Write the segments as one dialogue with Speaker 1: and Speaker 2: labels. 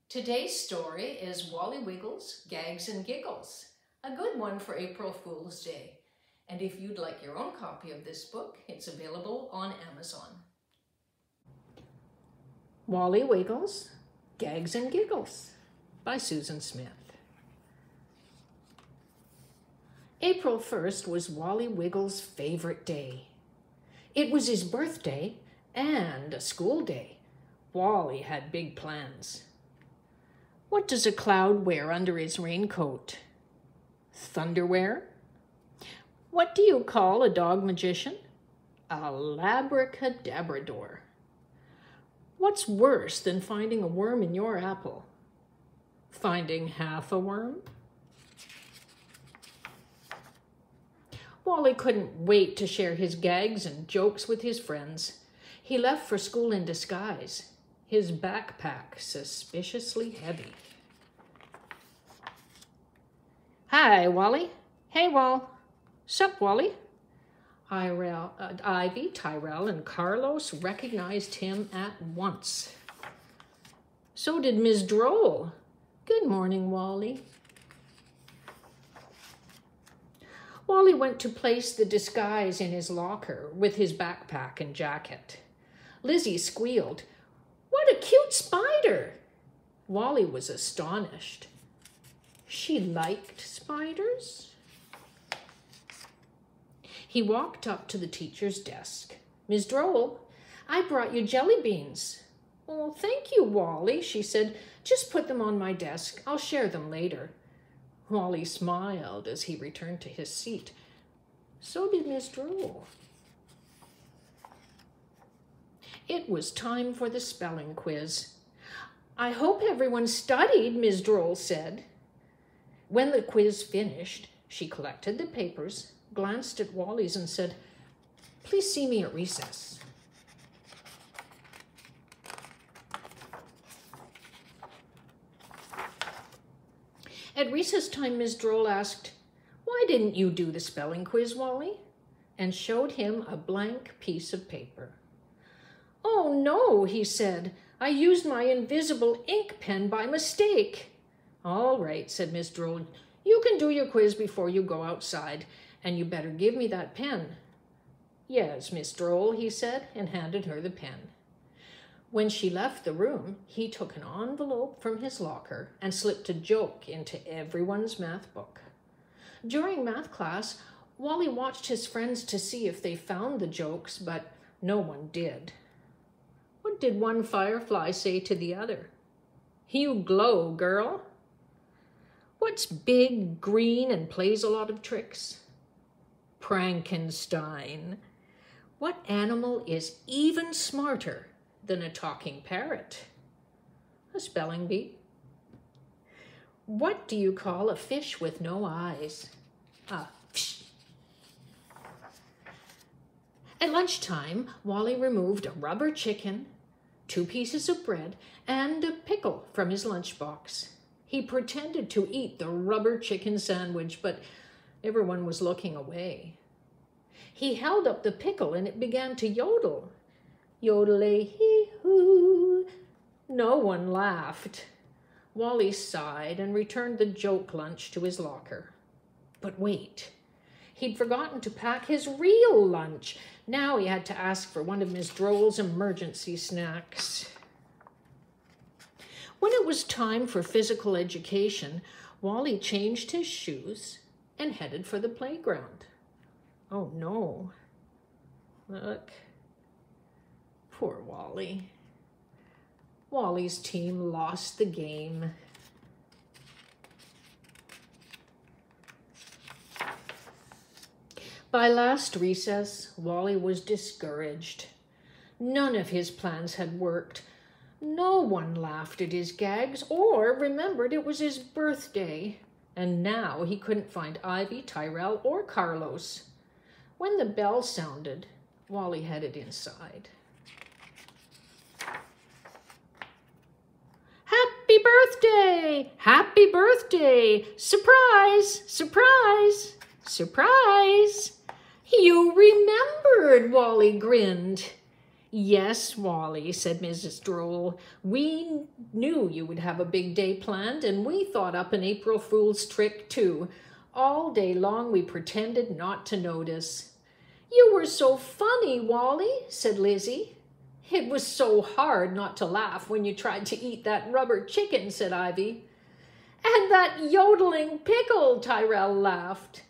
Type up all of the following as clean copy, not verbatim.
Speaker 1: Today's story is Wally Wiggles, Gags and Giggles, a good one for April Fool's Day. And if you'd like your own copy of this book, it's available on Amazon. Wally Wiggles, Gags and Giggles by Susan Smith. April 1st was Wally Wiggles' favorite day. It was his birthday and a school day. Wally had big plans. What does a cloud wear under his raincoat? Thunderwear? What do you call a dog magician? A labracadabrador. What's worse than finding a worm in your apple? Finding half a worm? Wally couldn't wait to share his gags and jokes with his friends. He left for school in disguise, his backpack suspiciously heavy. Hi, Wally. Hey, Wall. Sup, Wally? Ivy, Tyrell, and Carlos recognized him at once. So did Ms. Droll. Good morning, Wally. Wally went to place the disguise in his locker with his backpack and jacket. Lizzie squealed, "What a cute spider!" Wally was astonished. She liked spiders? He walked up to the teacher's desk. "Ms. Droll, I brought you jelly beans." "Oh, thank you, Wally," she said. "Just put them on my desk. I'll share them later." Wally smiled as he returned to his seat. So did Ms. Droll. It was time for the spelling quiz. "I hope everyone studied," Ms. Droll said. When the quiz finished, she collected the papers, glanced at Wally's, and said, "Please see me at recess." At recess time, Ms. Droll asked, "Why didn't you do the spelling quiz, Wally?" and showed him a blank piece of paper. "Oh, no," he said. "I used my invisible ink pen by mistake." "All right," said Ms. Droll. "You can do your quiz before you go outside, and you better give me that pen." "Yes, Miss Droll," he said, and handed her the pen. When she left the room, he took an envelope from his locker and slipped a joke into everyone's math book. During math class, Wally watched his friends to see if they found the jokes, but no one did. What did one firefly say to the other? "You glow, girl." What's big, green, and plays a lot of tricks? Frankenstein. What animal is even smarter than a talking parrot? A spelling bee. What do you call a fish with no eyes? A fish. At lunchtime, Wally removed a rubber chicken, 2 pieces of bread, and a pickle from his lunchbox. He pretended to eat the rubber chicken sandwich, but everyone was looking away. He held up the pickle and it began to yodel. Yodel-a-hee-hoo. No one laughed. Wally sighed and returned the joke lunch to his locker. But wait, he'd forgotten to pack his real lunch. Now he had to ask for one of Ms. Droll's emergency snacks. When it was time for physical education, Wally changed his shoes and headed for the playground. Oh no. Look. Poor Wally. Wally's team lost the game. By last recess, Wally was discouraged. None of his plans had worked. No one laughed at his gags or remembered it was his birthday. And now he couldn't find Ivy, Tyrell, or Carlos. When the bell sounded, Wally headed inside. "Happy birthday! Happy birthday! Surprise! Surprise! Surprise!" "You remembered," Wally grinned. Yes, Wally, said Mrs. Droll. We knew you would have a big day planned, and we thought up an April Fool's trick, too. All day long we pretended not to notice. You were so funny, Wally, said Lizzie. It was so hard not to laugh when you tried to eat that rubber chicken, said Ivy. And that yodeling pickle, Tyrell laughed.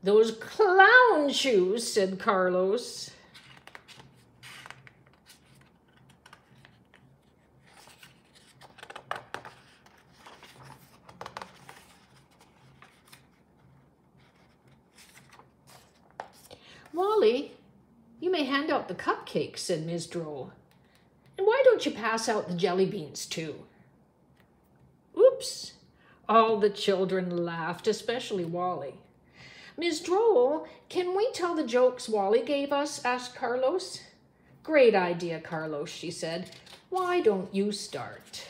Speaker 1: Those clown shoes, said Carlos. Wally, you may hand out the cupcakes, said Miss Droll. And why don't you pass out the jelly beans, too? Oops! All the children laughed, especially Wally. Miss Droll, can we tell the jokes Wally gave us? Asked Carlos. Great idea, Carlos, she said. Why don't you start?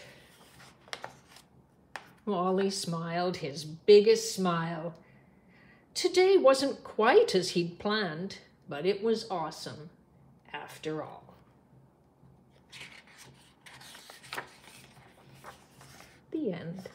Speaker 1: Wally smiled his biggest smile. Today wasn't quite as he'd planned, but it was awesome after all. The end.